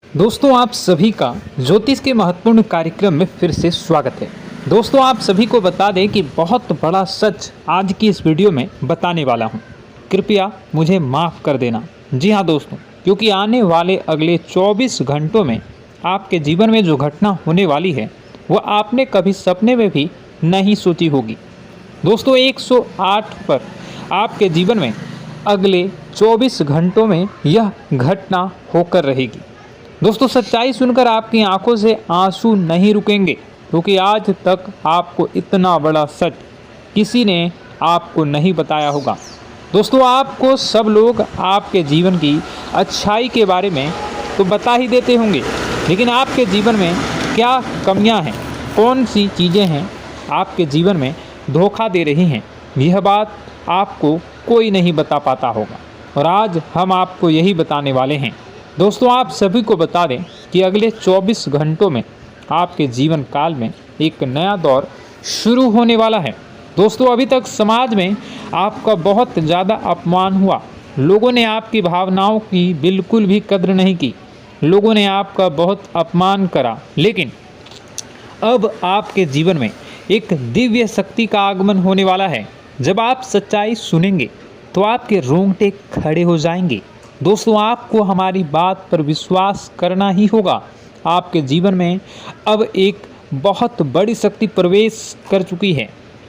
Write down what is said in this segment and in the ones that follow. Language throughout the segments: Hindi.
दोस्तों आप सभी का ज्योतिष के महत्वपूर्ण कार्यक्रम में फिर से स्वागत है। दोस्तों आप सभी को बता दें कि बहुत बड़ा सच आज की इस वीडियो में बताने वाला हूं। कृपया मुझे माफ़ कर देना। जी हां दोस्तों, क्योंकि आने वाले अगले 24 घंटों में आपके जीवन में जो घटना होने वाली है वह आपने कभी सपने में भी नहीं सोची होगी। दोस्तों 108 पर आपके जीवन में अगले 24 घंटों में यह घटना होकर रहेगी। दोस्तों सच्चाई सुनकर आपकी आंखों से आंसू नहीं रुकेंगे, क्योंकि आज तक आपको इतना बड़ा सच किसी ने आपको नहीं बताया होगा। दोस्तों आपको सब लोग आपके जीवन की अच्छाई के बारे में तो बता ही देते होंगे, लेकिन आपके जीवन में क्या कमियां हैं, कौन सी चीज़ें हैं आपके जीवन में धोखा दे रही हैं, यह बात आपको कोई नहीं बता पाता होगा। और आज हम आपको यही बताने वाले हैं। दोस्तों आप सभी को बता दें कि अगले 24 घंटों में आपके जीवन काल में एक नया दौर शुरू होने वाला है। दोस्तों अभी तक समाज में आपका बहुत ज़्यादा अपमान हुआ, लोगों ने आपकी भावनाओं की बिल्कुल भी कद्र नहीं की, लोगों ने आपका बहुत अपमान करा, लेकिन अब आपके जीवन में एक दिव्य शक्ति का आगमन होने वाला है। जब आप सच्चाई सुनेंगे तो आपके रोंगटे खड़े हो जाएंगे। दोस्तों आपको हमारी बात पर विश्वास करना ही होगा। आपके जीवन में अब एक बहुत बड़ी शक्ति प्रवेश कर चुकी है।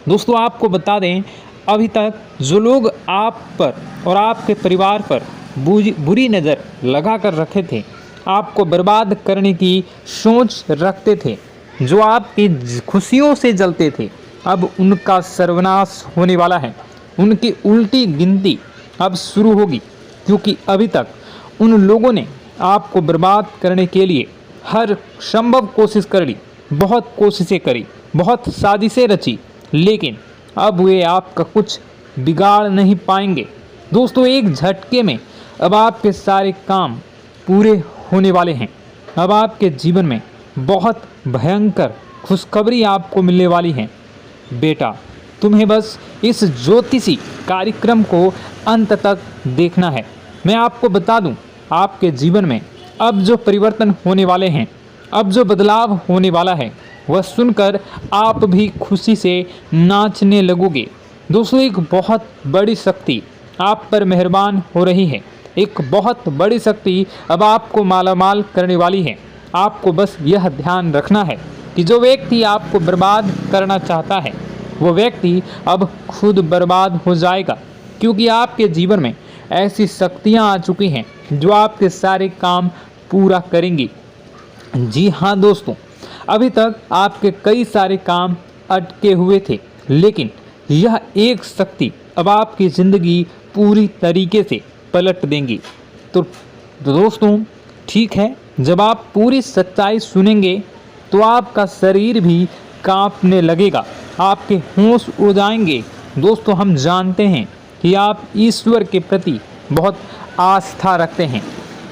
दोस्तों आपको बता दें, अभी तक जो लोग आप पर और आपके परिवार पर बुरी नज़र लगा कर रखे थे, आपको बर्बाद करने की सोच रखते थे, जो आपकी खुशियों से जलते थे, अब उनका सर्वनाश होने वाला है। उनकी उल्टी गिनती अब शुरू होगी, क्योंकि अभी तक उन लोगों ने आपको बर्बाद करने के लिए हर संभव कोशिश कर ली, बहुत कोशिशें करी, बहुत साजिशें रची, लेकिन अब वे आपका कुछ बिगाड़ नहीं पाएंगे। दोस्तों एक झटके में अब आपके सारे काम पूरे होने वाले हैं। अब आपके जीवन में बहुत भयंकर खुशखबरी आपको मिलने वाली है। बेटा तुम्हें बस इस ज्योतिषी कार्यक्रम को अंत तक देखना है। मैं आपको बता दूं, आपके जीवन में अब जो परिवर्तन होने वाले हैं, अब जो बदलाव होने वाला है, वह सुनकर आप भी खुशी से नाचने लगोगे। दोस्तों एक बहुत बड़ी शक्ति आप पर मेहरबान हो रही है। एक बहुत बड़ी शक्ति अब आपको मालामाल करने वाली है। आपको बस यह ध्यान रखना है कि जो व्यक्ति आपको बर्बाद करना चाहता है, वो व्यक्ति अब खुद बर्बाद हो जाएगा, क्योंकि आपके जीवन में ऐसी शक्तियां आ चुकी हैं जो आपके सारे काम पूरा करेंगी। जी हाँ दोस्तों, अभी तक आपके कई सारे काम अटके हुए थे, लेकिन यह एक शक्ति अब आपकी ज़िंदगी पूरी तरीके से पलट देंगी। तो दोस्तों ठीक है, जब आप पूरी सच्चाई सुनेंगे तो आपका शरीर भी कांपने लगेगा, आपके होश उड़ जाएंगे। दोस्तों हम जानते हैं कि आप ईश्वर के प्रति बहुत आस्था रखते हैं,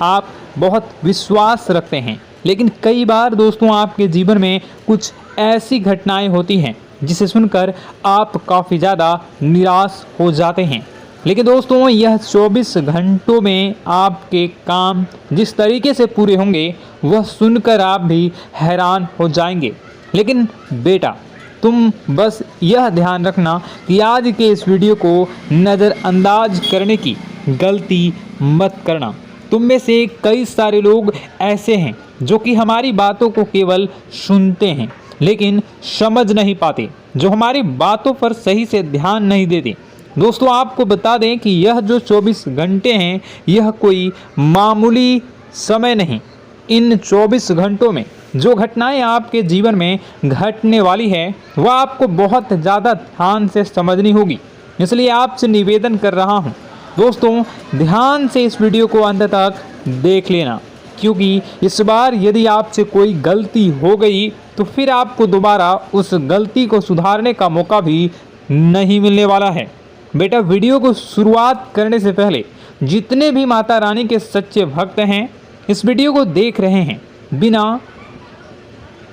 आप बहुत विश्वास रखते हैं, लेकिन कई बार दोस्तों आपके जीवन में कुछ ऐसी घटनाएं होती हैं जिसे सुनकर आप काफ़ी ज़्यादा निराश हो जाते हैं। लेकिन दोस्तों यह 24 घंटों में आपके काम जिस तरीके से पूरे होंगे वह सुनकर आप भी हैरान हो जाएंगे। लेकिन बेटा तुम बस यह ध्यान रखना कि आज के इस वीडियो को नज़रअंदाज करने की गलती मत करना। तुम में से कई सारे लोग ऐसे हैं जो कि हमारी बातों को केवल सुनते हैं लेकिन समझ नहीं पाते, जो हमारी बातों पर सही से ध्यान नहीं देते। दोस्तों आपको बता दें कि यह जो 24 घंटे हैं यह कोई मामूली समय नहीं। इन 24 घंटों में जो घटनाएं आपके जीवन में घटने वाली है वह आपको बहुत ज़्यादा ध्यान से समझनी होगी। इसलिए आपसे निवेदन कर रहा हूं दोस्तों, ध्यान से इस वीडियो को अंत तक देख लेना, क्योंकि इस बार यदि आपसे कोई गलती हो गई तो फिर आपको दोबारा उस गलती को सुधारने का मौका भी नहीं मिलने वाला है। बेटा वीडियो को शुरुआत करने से पहले जितने भी माता रानी के सच्चे भक्त हैं इस वीडियो को देख रहे हैं, बिना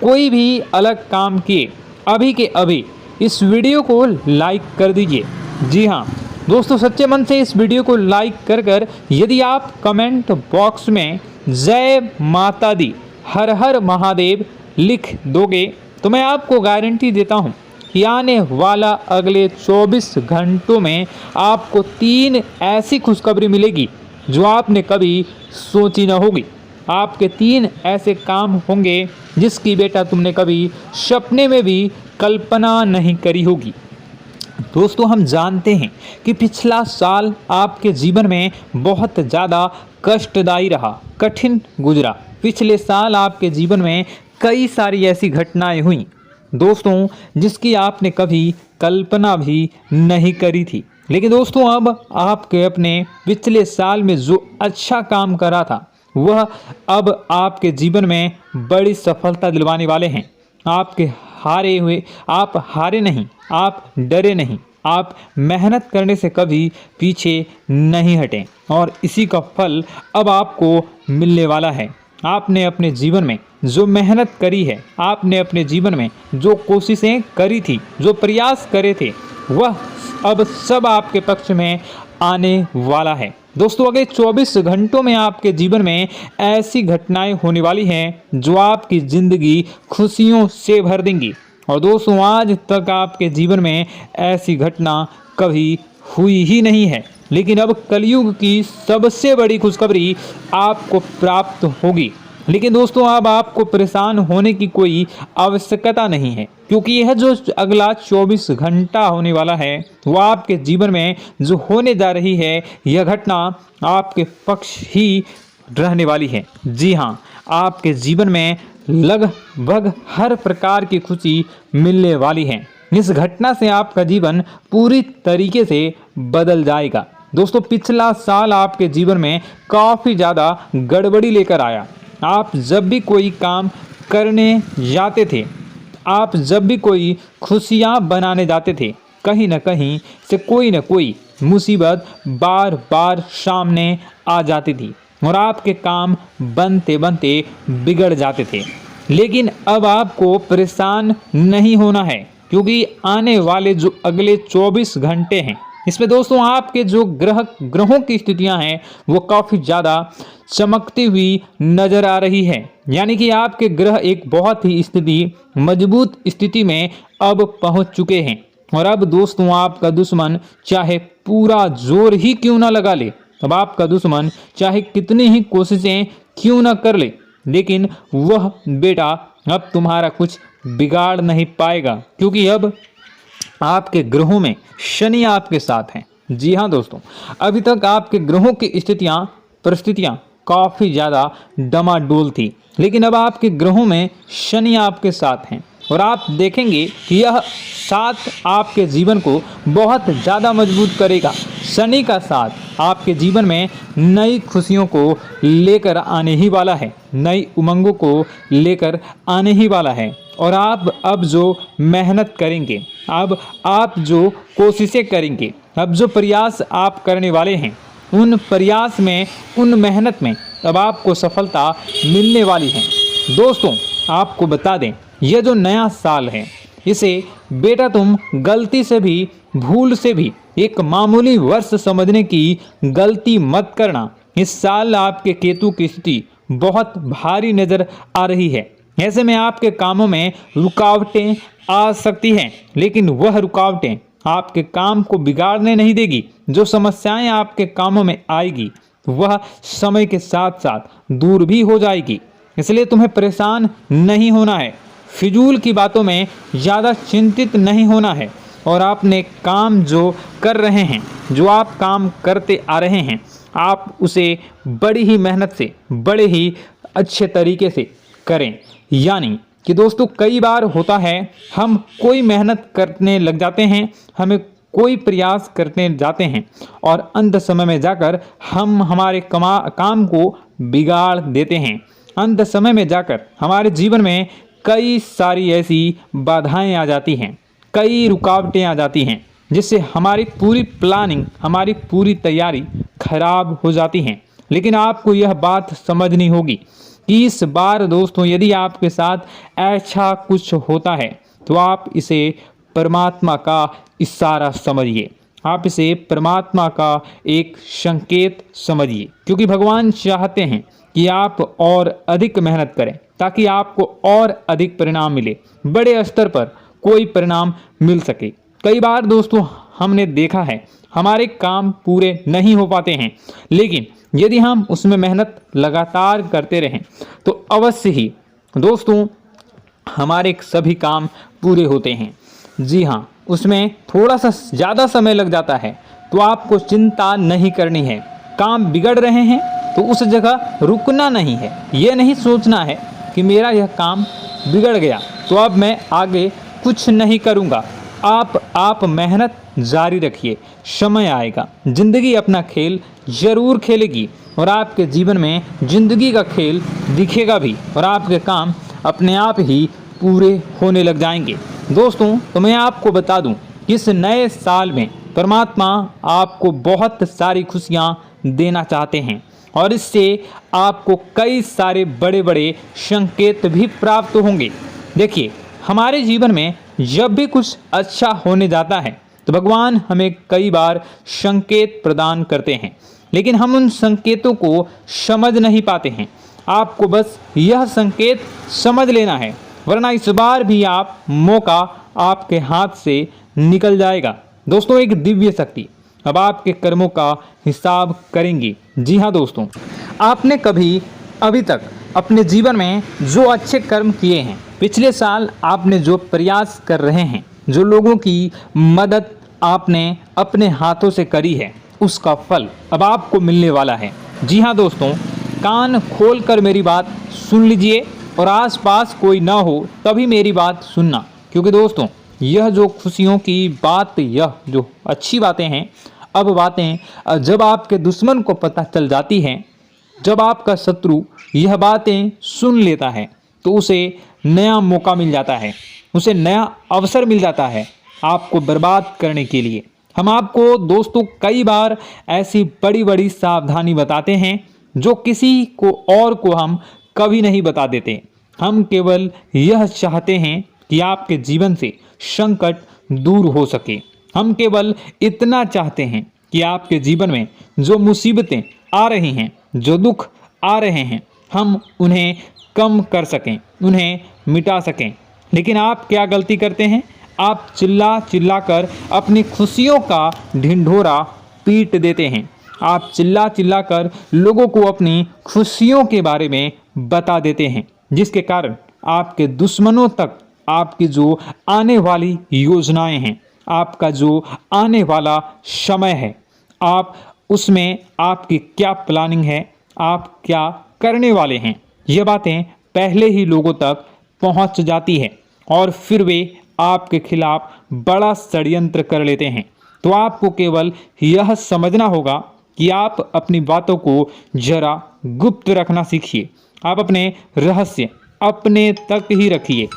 कोई भी अलग काम किए अभी के अभी इस वीडियो को लाइक कर दीजिए। जी हाँ दोस्तों, सच्चे मन से इस वीडियो को लाइक कर यदि आप कमेंट बॉक्स में जय माता दी, हर हर महादेव लिख दोगे तो मैं आपको गारंटी देता हूँ कि आने वाला अगले 24 घंटों में आपको 3 ऐसी खुशखबरी मिलेगी जो आपने कभी सोची न होगी। आपके 3 ऐसे काम होंगे जिसकी बेटा तुमने कभी सपने में भी कल्पना नहीं करी होगी। दोस्तों, हम जानते हैं कि पिछला साल आपके जीवन में बहुत ज़्यादा कष्टदायी रहा, कठिन गुजरा। पिछले साल आपके जीवन में कई सारी ऐसी घटनाएं हुई दोस्तों जिसकी आपने कभी कल्पना भी नहीं करी थी। लेकिन दोस्तों, अब आपके अपने पिछले साल में जो अच्छा काम करा था वह अब आपके जीवन में बड़ी सफलता दिलवाने वाले हैं। आप हारे नहीं, आप डरे नहीं, आप मेहनत करने से कभी पीछे नहीं हटें और इसी का फल अब आपको मिलने वाला है। आपने अपने जीवन में जो मेहनत करी है, आपने अपने जीवन में जो कोशिशें करी थी, जो प्रयास करे थे, वह अब सब आपके पक्ष में आने वाला है। दोस्तों, अगले 24 घंटों में आपके जीवन में ऐसी घटनाएं होने वाली हैं जो आपकी ज़िंदगी खुशियों से भर देंगी। और दोस्तों, आज तक आपके जीवन में ऐसी घटना कभी हुई ही नहीं है, लेकिन अब कलयुग की सबसे बड़ी खुशखबरी आपको प्राप्त होगी। लेकिन दोस्तों, अब आपको परेशान होने की कोई आवश्यकता नहीं है, क्योंकि यह जो अगला 24 घंटा होने वाला है वह आपके जीवन में जो होने जा रही है यह घटना आपके पक्ष ही रहने वाली है। जी हाँ, आपके जीवन में लगभग हर प्रकार की खुशी मिलने वाली है। इस घटना से आपका जीवन पूरी तरीके से बदल जाएगा। दोस्तों, पिछला साल आपके जीवन में काफ़ी ज़्यादा गड़बड़ी लेकर आया। आप जब भी कोई काम करने जाते थे, आप जब भी कोई खुशियाँ बनाने जाते थे, कहीं न कहीं से कोई न कोई मुसीबत बार बार सामने आ जाती थी और आपके काम बनते बनते बिगड़ जाते थे। लेकिन अब आपको परेशान नहीं होना है, क्योंकि आने वाले जो अगले 24 घंटे हैं इसमें दोस्तों आपके जो ग्रहों की स्थितियां हैं वो काफ़ी ज़्यादा चमकती हुई नज़र आ रही है। यानी कि आपके ग्रह एक बहुत ही मजबूत स्थिति में अब पहुंच चुके हैं। और अब दोस्तों, आपका दुश्मन चाहे पूरा जोर ही क्यों ना लगा ले, अब आपका दुश्मन चाहे कितनी ही कोशिशें क्यों ना कर ले, लेकिन वह बेटा अब तुम्हारा कुछ बिगाड़ नहीं पाएगा, क्योंकि अब आपके ग्रहों में शनि आपके साथ हैं। जी हाँ दोस्तों, अभी तक आपके ग्रहों की परिस्थितियाँ काफ़ी ज़्यादा डमाडोल थी, लेकिन अब आपके ग्रहों में शनि आपके साथ हैं और आप देखेंगे कि यह साथ आपके जीवन को बहुत ज़्यादा मजबूत करेगा। शनि का साथ आपके जीवन में नई खुशियों को लेकर आने ही वाला है, नई उमंगों को लेकर आने ही वाला है। और आप अब जो मेहनत करेंगे, अब आप जो कोशिशें करेंगे, अब जो प्रयास आप करने वाले हैं, उन प्रयास में, उन मेहनत में अब आपको सफलता मिलने वाली है। दोस्तों, आपको बता दें, यह जो नया साल है इसे बेटा तुम गलती से भी, भूल से भी एक मामूली वर्ष समझने की गलती मत करना। इस साल आपके केतु की स्थिति बहुत भारी नज़र आ रही है। ऐसे में आपके कामों में रुकावटें आ सकती हैं, लेकिन वह रुकावटें आपके काम को बिगाड़ने नहीं देगी। जो समस्याएं आपके कामों में आएगी वह समय के साथ साथ दूर भी हो जाएगी। इसलिए तुम्हें परेशान नहीं होना है, फिजूल की बातों में ज़्यादा चिंतित नहीं होना है। और आपने काम जो कर रहे हैं, जो आप काम करते आ रहे हैं, आप उसे बड़ी ही मेहनत से, बड़े ही अच्छे तरीके से करें। यानी कि दोस्तों, कई बार होता है हम कोई मेहनत करने लग जाते हैं, हमें कोई प्रयास करने जाते हैं और अंत समय में जाकर हम हमारे काम को बिगाड़ देते हैं। अंत समय में जाकर हमारे जीवन में कई सारी ऐसी बाधाएं आ जाती हैं, कई रुकावटें आ जाती हैं, जिससे हमारी पूरी प्लानिंग, हमारी पूरी तैयारी खराब हो जाती हैं। लेकिन आपको यह बात समझनी होगी कि इस बार दोस्तों, यदि आपके साथ ऐसा कुछ होता है तो आप इसे परमात्मा का इशारा समझिए। आप इसे परमात्मा का एक संकेत समझिए, क्योंकि भगवान चाहते हैं कि आप और अधिक मेहनत करें ताकि आपको और अधिक परिणाम मिले, बड़े स्तर पर कोई परिणाम मिल सके। कई बार दोस्तों हमने देखा है हमारे काम पूरे नहीं हो पाते हैं, लेकिन यदि हम उसमें मेहनत लगातार करते रहें तो अवश्य ही दोस्तों हमारे सभी काम पूरे होते हैं। जी हाँ, उसमें थोड़ा सा ज़्यादा समय लग जाता है तो आपको चिंता नहीं करनी है। काम बिगड़ रहे हैं तो उस जगह रुकना नहीं है, ये नहीं सोचना है कि मेरा यह काम बिगड़ गया तो अब मैं आगे कुछ नहीं करूँगा। आप मेहनत जारी रखिए, समय आएगा, ज़िंदगी अपना खेल ज़रूर खेलेगी और आपके जीवन में ज़िंदगी का खेल दिखेगा भी और आपके काम अपने आप ही पूरे होने लग जाएंगे। दोस्तों तो मैं आपको बता दूं कि इस नए साल में परमात्मा आपको बहुत सारी खुशियां देना चाहते हैं और इससे आपको कई सारे बड़े बड़े संकेत भी प्राप्त होंगे। देखिए, हमारे जीवन में जब भी कुछ अच्छा होने जाता है तो भगवान हमें कई बार संकेत प्रदान करते हैं, लेकिन हम उन संकेतों को समझ नहीं पाते हैं। आपको बस यह संकेत समझ लेना है, वरना इस बार भी आप मौका आपके हाथ से निकल जाएगा। दोस्तों, एक दिव्य शक्ति अब आपके कर्मों का हिसाब करेंगी। जी हाँ दोस्तों, आपने कभी अभी तक अपने जीवन में जो अच्छे कर्म किए हैं, पिछले साल आपने जो प्रयास कर रहे हैं, जो लोगों की मदद आपने अपने हाथों से करी है, उसका फल अब आपको मिलने वाला है। जी हाँ दोस्तों, कान खोलकर मेरी बात सुन लीजिए और आसपास कोई ना हो तभी मेरी बात सुनना, क्योंकि दोस्तों यह जो खुशियों की बात, यह जो अच्छी बातें हैं, अब बातें जब आपके दुश्मन को पता चल जाती हैं, जब आपका शत्रु यह बातें सुन लेता है तो उसे नया मौका मिल जाता है, उसे नया अवसर मिल जाता है आपको बर्बाद करने के लिए। हम आपको दोस्तों कई बार ऐसी बड़ी बड़ी सावधानी बताते हैं जो किसी को और को हम कभी नहीं बता देते। हम केवल यह चाहते हैं कि आपके जीवन से संकट दूर हो सके। हम केवल इतना चाहते हैं कि आपके जीवन में जो मुसीबतें आ रही हैं, जो दुख आ रहे हैं, हम उन्हें कम कर सकें, उन्हें मिटा सकें। लेकिन आप क्या गलती करते हैं? आप चिल्ला चिल्ला कर अपनी खुशियों का ढिंढोरा पीट देते हैं। आप चिल्ला चिल्ला कर लोगों को अपनी खुशियों के बारे में बता देते हैं, जिसके कारण आपके दुश्मनों तक आपकी जो आने वाली योजनाएं हैं, आपका जो आने वाला समय है, आप उसमें आपकी क्या प्लानिंग है, आप क्या करने वाले हैं, ये बातें पहले ही लोगों तक पहुंच जाती है और फिर वे आपके खिलाफ बड़ा षड्यंत्र कर लेते हैं। तो आपको केवल यह समझना होगा कि आप अपनी बातों को जरा गुप्त रखना सीखिए। आप अपने रहस्य अपने तक ही रखिए।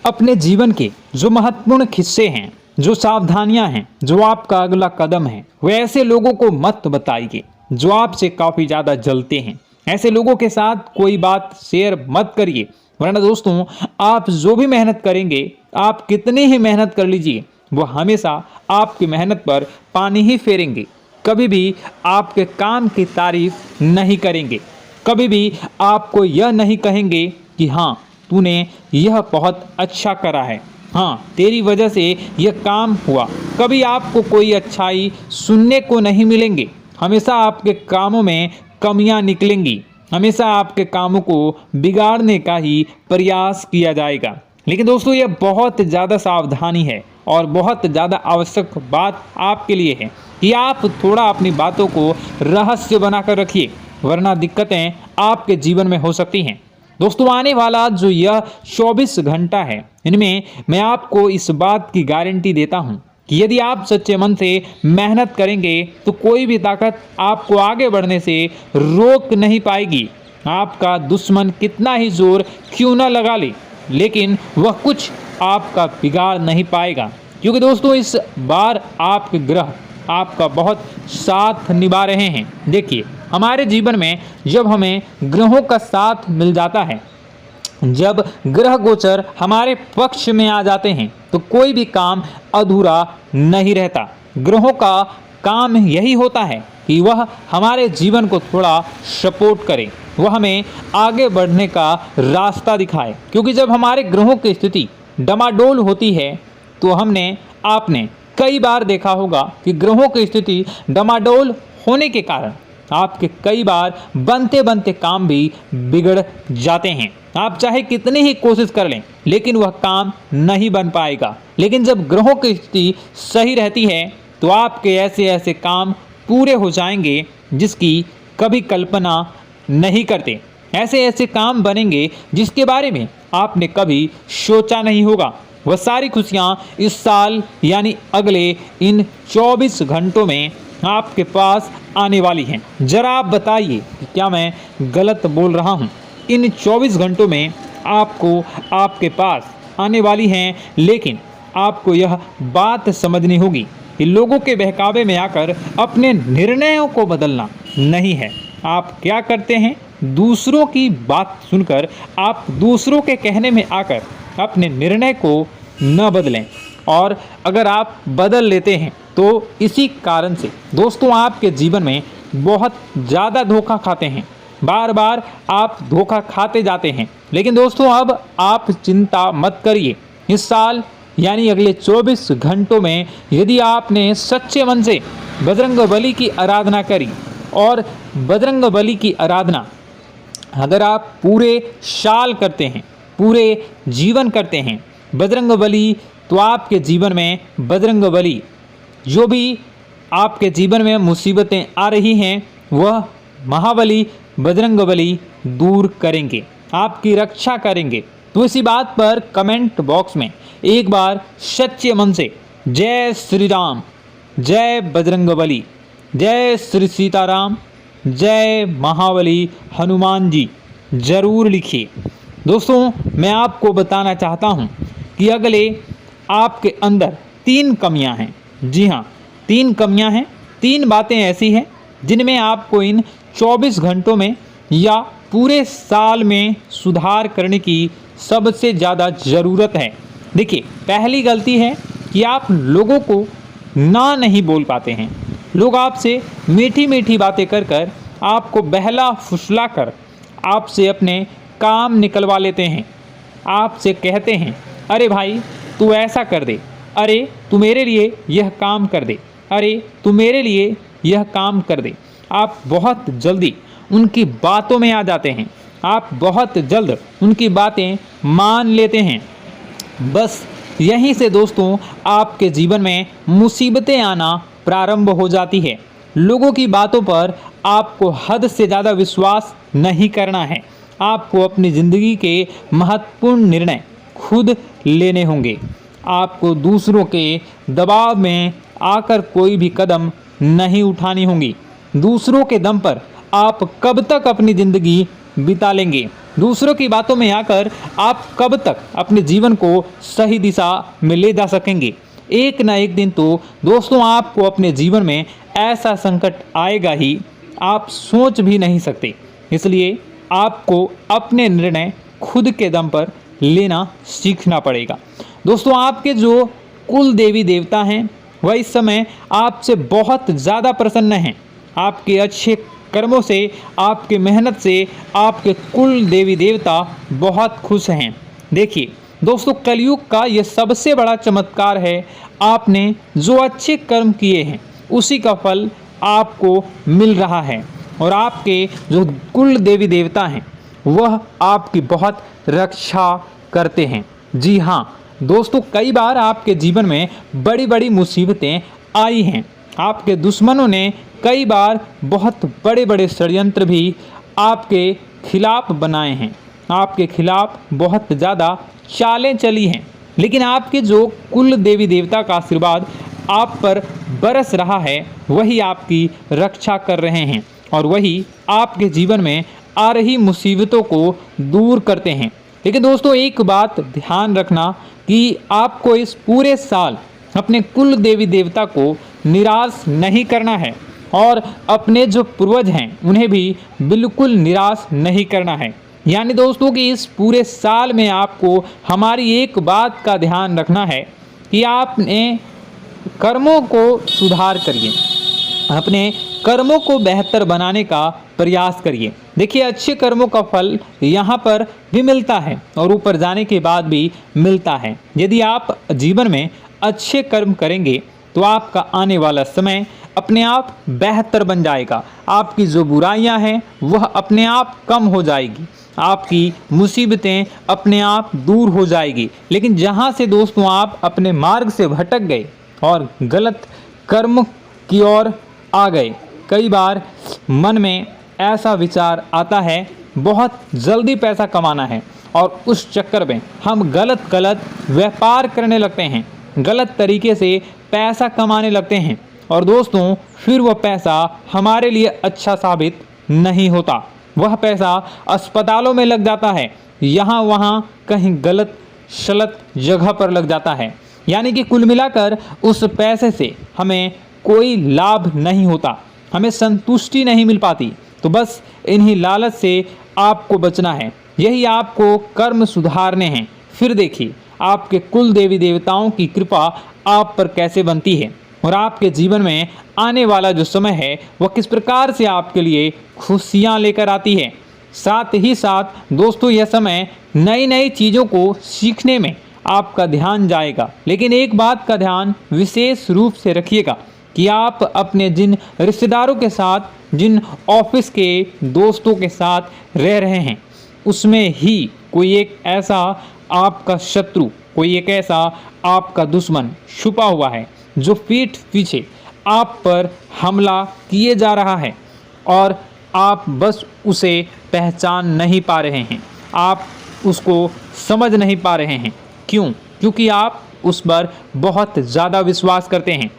अपने जीवन के जो महत्वपूर्ण हिस्से हैं, जो सावधानियां हैं, जो आपका अगला कदम है, वे ऐसे लोगों को मत बताइए जो आपसे काफ़ी ज़्यादा जलते हैं। ऐसे लोगों के साथ कोई बात शेयर मत करिए, वरना दोस्तों आप जो भी मेहनत करेंगे, आप कितनी ही मेहनत कर लीजिए, वो हमेशा आपकी मेहनत पर पानी ही फेरेंगे। कभी भी आपके काम की तारीफ नहीं करेंगे, कभी भी आपको यह नहीं कहेंगे कि हाँ तूने यह बहुत अच्छा करा है, हाँ तेरी वजह से यह काम हुआ। कभी आपको कोई अच्छाई सुनने को नहीं मिलेंगे। हमेशा आपके कामों में कमियां निकलेंगी, हमेशा आपके कामों को बिगाड़ने का ही प्रयास किया जाएगा। लेकिन दोस्तों यह बहुत ज़्यादा सावधानी है और बहुत ज़्यादा आवश्यक बात आपके लिए है कि आप थोड़ा अपनी बातों को रहस्य बनाकर रखिए, वरना दिक्कतें आपके जीवन में हो सकती हैं। दोस्तों आने वाला जो यह 24 घंटा है, इनमें मैं आपको इस बात की गारंटी देता हूँ कि यदि आप सच्चे मन से मेहनत करेंगे तो कोई भी ताकत आपको आगे बढ़ने से रोक नहीं पाएगी। आपका दुश्मन कितना ही जोर क्यों न लगा ले, लेकिन वह कुछ आपका बिगाड़ नहीं पाएगा, क्योंकि दोस्तों इस बार आपके ग्रह आपका बहुत साथ निभा रहे हैं। देखिए, हमारे जीवन में जब हमें ग्रहों का साथ मिल जाता है जब ग्रह गोचर हमारे पक्ष में आ जाते हैं तो कोई भी काम अधूरा नहीं रहता। ग्रहों का काम यही होता है कि वह हमारे जीवन को थोड़ा सपोर्ट करे, वह हमें आगे बढ़ने का रास्ता दिखाए। क्योंकि जब हमारे ग्रहों की स्थिति डमाडोल होती है तो आपने कई बार देखा होगा कि ग्रहों की स्थिति डमाडोल होने के कारण आपके कई बार बनते बनते काम भी बिगड़ जाते हैं। आप चाहे कितनी ही कोशिश कर लें लेकिन वह काम नहीं बन पाएगा। लेकिन जब ग्रहों की स्थिति सही रहती है तो आपके ऐसे ऐसे काम पूरे हो जाएंगे जिसकी कभी कल्पना नहीं करते। ऐसे ऐसे काम बनेंगे जिसके बारे में आपने कभी सोचा नहीं होगा। वह सारी खुशियाँ इस साल यानी अगले इन 24 घंटों में आपके पास आने वाली हैं। जरा आप बताइए कि क्या मैं गलत बोल रहा हूँ? इन 24 घंटों में आपको आपके पास आने वाली हैं, लेकिन आपको यह बात समझनी होगी कि लोगों के बहकावे में आकर अपने निर्णयों को बदलना नहीं है। आप क्या करते हैं? दूसरों की बात सुनकर आप दूसरों के कहने में आकर अपने निर्णय को न बदलें, और अगर आप बदल लेते हैं तो इसी कारण से दोस्तों आपके जीवन में बहुत ज़्यादा धोखा खाते हैं। बार बार आप धोखा खाते जाते हैं। लेकिन दोस्तों अब आप चिंता मत करिए। इस साल यानी अगले 24 घंटों में यदि आपने सच्चे मन से बजरंगबली की आराधना करी, और बजरंगबली की आराधना अगर आप पूरे साल करते हैं, पूरे जीवन करते हैं बजरंगबली, तो आपके जीवन में बजरंगबली जो भी आपके जीवन में मुसीबतें आ रही हैं वह महाबली बजरंगबली दूर करेंगे, आपकी रक्षा करेंगे। तो इसी बात पर कमेंट बॉक्स में एक बार सच्चे मन से जय श्री राम, जय बजरंगबली, जय श्री सीताराम, जय महाबली हनुमान जी जरूर लिखिए। दोस्तों मैं आपको बताना चाहता हूँ कि अगले आपके अंदर 3 कमियां हैं। जी हाँ, 3 कमियां हैं। 3 बातें ऐसी हैं जिनमें आपको इन 24 घंटों में या पूरे साल में सुधार करने की सबसे ज़्यादा ज़रूरत है। देखिए, पहली गलती है कि आप लोगों को ना नहीं बोल पाते हैं। लोग आपसे मीठी मीठी बातें कर कर आपको बहला फुसला कर आपसे अपने काम निकलवा लेते हैं। आपसे कहते हैं, अरे भाई तू ऐसा कर दे, अरे तू मेरे लिए यह काम कर दे, अरे तू मेरे लिए यह काम कर दे। आप बहुत जल्दी उनकी बातों में आ जाते हैं, आप बहुत जल्द उनकी बातें मान लेते हैं। बस यहीं से दोस्तों आपके जीवन में मुसीबतें आना प्रारंभ हो जाती है। लोगों की बातों पर आपको हद से ज़्यादा विश्वास नहीं करना है। आपको अपनी ज़िंदगी के महत्वपूर्ण निर्णय खुद लेने होंगे। आपको दूसरों के दबाव में आकर कोई भी कदम नहीं उठानी होगी। दूसरों के दम पर आप कब तक अपनी ज़िंदगी बिता लेंगे? दूसरों की बातों में आकर आप कब तक अपने जीवन को सही दिशा में ले जा सकेंगे? एक ना एक दिन तो दोस्तों आपको अपने जीवन में ऐसा संकट आएगा ही, आप सोच भी नहीं सकते। इसलिए आपको अपने निर्णय खुद के दम पर लेना सीखना पड़ेगा। दोस्तों आपके जो कुल देवी देवता हैं वह इस समय आपसे बहुत ज़्यादा प्रसन्न हैं। आपके अच्छे कर्मों से, आपके मेहनत से आपके कुल देवी देवता बहुत खुश हैं। देखिए दोस्तों, कलयुग का ये सबसे बड़ा चमत्कार है। आपने जो अच्छे कर्म किए हैं उसी का फल आपको मिल रहा है, और आपके जो कुल देवी देवता हैं वह आपकी बहुत रक्षा करते हैं। जी हाँ दोस्तों, कई बार आपके जीवन में बड़ी बड़ी मुसीबतें आई हैं। आपके दुश्मनों ने कई बार बहुत बड़े बड़े षड्यंत्र भी आपके खिलाफ बनाए हैं, आपके खिलाफ बहुत ज़्यादा चालें चली हैं। लेकिन आपके जो कुल देवी देवता का आशीर्वाद आप पर बरस रहा है वही आपकी रक्षा कर रहे हैं, और वही आपके जीवन में आ रही मुसीबतों को दूर करते हैं। लेकिन दोस्तों एक बात ध्यान रखना कि आपको इस पूरे साल अपने कुल देवी देवता को निराश नहीं करना है, और अपने जो पूर्वज हैं उन्हें भी बिल्कुल निराश नहीं करना है। यानी दोस्तों कि इस पूरे साल में आपको हमारी एक बात का ध्यान रखना है कि आपने कर्मों को सुधार करिए, अपने कर्मों को बेहतर बनाने का प्रयास करिए। देखिए, अच्छे कर्मों का फल यहाँ पर भी मिलता है और ऊपर जाने के बाद भी मिलता है। यदि आप जीवन में अच्छे कर्म करेंगे तो आपका आने वाला समय अपने आप बेहतर बन जाएगा। आपकी जो बुराइयां हैं वह अपने आप कम हो जाएगी, आपकी मुसीबतें अपने आप दूर हो जाएगी। लेकिन जहां से दोस्तों आप अपने मार्ग से भटक गए और गलत कर्म की ओर आ गए, कई बार मन में ऐसा विचार आता है बहुत जल्दी पैसा कमाना है और उस चक्कर में हम गलत व्यापार करने लगते हैं, गलत तरीके से पैसा कमाने लगते हैं और दोस्तों फिर वह पैसा हमारे लिए अच्छा साबित नहीं होता। वह पैसा अस्पतालों में लग जाता है, यहाँ वहाँ कहीं गलत शलत जगह पर लग जाता है। यानी कि कुल मिलाकर उस पैसे से हमें कोई लाभ नहीं होता, हमें संतुष्टि नहीं मिल पाती। तो बस इन्हीं लालच से आपको बचना है, यही आपको कर्म सुधारने हैं। फिर देखिए आपके कुल देवी देवताओं की कृपा आप पर कैसे बनती है और आपके जीवन में आने वाला जो समय है वह किस प्रकार से आपके लिए खुशियाँ लेकर आती है। साथ ही साथ दोस्तों यह समय नई नई चीज़ों को सीखने में आपका ध्यान जाएगा। लेकिन एक बात का ध्यान विशेष रूप से रखिएगा कि आप अपने जिन रिश्तेदारों के साथ, जिन ऑफिस के दोस्तों के साथ रह रहे हैं, उसमें ही कोई एक ऐसा आपका शत्रु, कोई एक ऐसा आपका दुश्मन छुपा हुआ है जो पीठ पीछे आप पर हमला किए जा रहा है और आप बस उसे पहचान नहीं पा रहे हैं, आप उसको समझ नहीं पा रहे हैं। क्यों? क्योंकि आप उस पर बहुत ज़्यादा विश्वास करते हैं,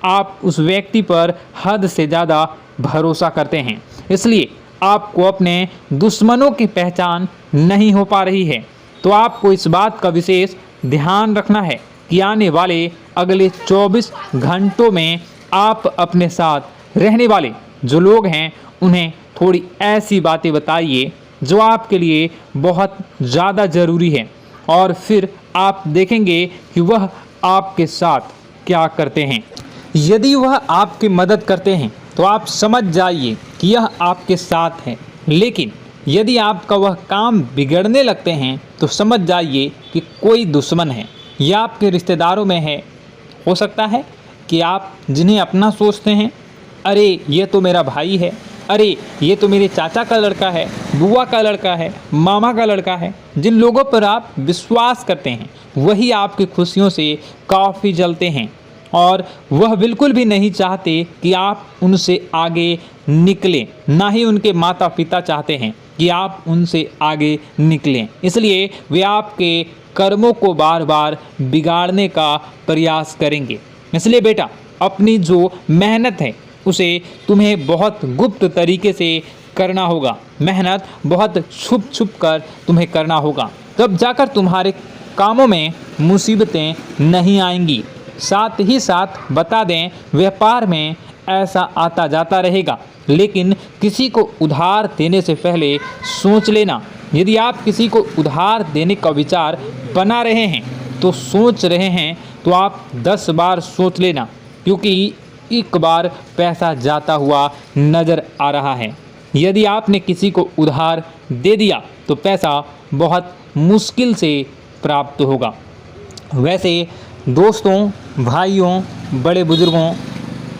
आप उस व्यक्ति पर हद से ज़्यादा भरोसा करते हैं, इसलिए आपको अपने दुश्मनों की पहचान नहीं हो पा रही है। तो आपको इस बात का विशेष ध्यान रखना है कि आने वाले अगले 24 घंटों में आप अपने साथ रहने वाले जो लोग हैं उन्हें थोड़ी ऐसी बातें बताइए जो आपके लिए बहुत ज़्यादा ज़रूरी है और फिर आप देखेंगे कि वह आपके साथ क्या करते हैं। यदि वह आपकी मदद करते हैं तो आप समझ जाइए कि यह आपके साथ है, लेकिन यदि आपका वह काम बिगड़ने लगते हैं तो समझ जाइए कि कोई दुश्मन है या आपके रिश्तेदारों में है। हो सकता है कि आप जिन्हें अपना सोचते हैं, अरे ये तो मेरा भाई है, अरे ये तो मेरे चाचा का लड़का है, बुआ का लड़का है, मामा का लड़का है, जिन लोगों पर आप विश्वास करते हैं वही आपकी खुशियों से काफ़ी जलते हैं और वह बिल्कुल भी नहीं चाहते कि आप उनसे आगे निकलें, ना ही उनके माता पिता चाहते हैं कि आप उनसे आगे निकलें। इसलिए वे आपके कर्मों को बार बार बिगाड़ने का प्रयास करेंगे। इसलिए बेटा, अपनी जो मेहनत है उसे तुम्हें बहुत गुप्त तरीके से करना होगा, मेहनत बहुत छुप छुप कर तुम्हें करना होगा, तब जाकर तुम्हारे कामों में मुसीबतें नहीं आएंगी। साथ ही साथ बता दें, व्यापार में ऐसा आता जाता रहेगा, लेकिन किसी को उधार देने से पहले सोच लेना। यदि आप किसी को उधार देने का विचार बना रहे हैं तो सोच रहे हैं तो आप 10 बार सोच लेना, क्योंकि एक बार पैसा जाता हुआ नज़र आ रहा है। यदि आपने किसी को उधार दे दिया तो पैसा बहुत मुश्किल से प्राप्त होगा। वैसे दोस्तों, भाइयों, बड़े बुजुर्गों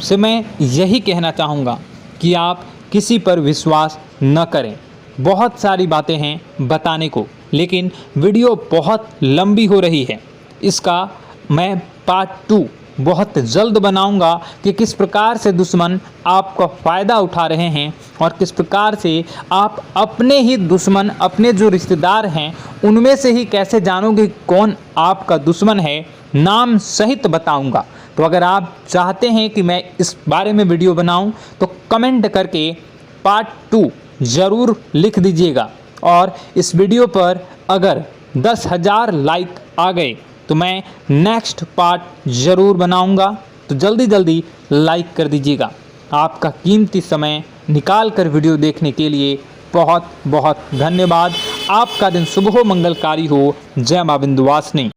से मैं यही कहना चाहूँगा कि आप किसी पर विश्वास न करें। बहुत सारी बातें हैं बताने को, लेकिन वीडियो बहुत लंबी हो रही है। इसका मैं पार्ट 2 बहुत जल्द बनाऊंगा कि किस प्रकार से दुश्मन आपका फ़ायदा उठा रहे हैं और किस प्रकार से आप अपने ही दुश्मन, अपने जो रिश्तेदार हैं उनमें से ही कैसे जानोगे कौन आपका दुश्मन है, नाम सहित बताऊंगा। तो अगर आप चाहते हैं कि मैं इस बारे में वीडियो बनाऊं तो कमेंट करके पार्ट 2 ज़रूर लिख दीजिएगा। और इस वीडियो पर अगर 10,000 लाइक आ गए तो मैं नेक्स्ट पार्ट ज़रूर बनाऊंगा। तो जल्दी जल्दी लाइक कर दीजिएगा। आपका कीमती समय निकाल कर वीडियो देखने के लिए बहुत बहुत धन्यवाद। आपका दिन शुभ हो, मंगलकारी हो। जय मां विंध्यवासिनी।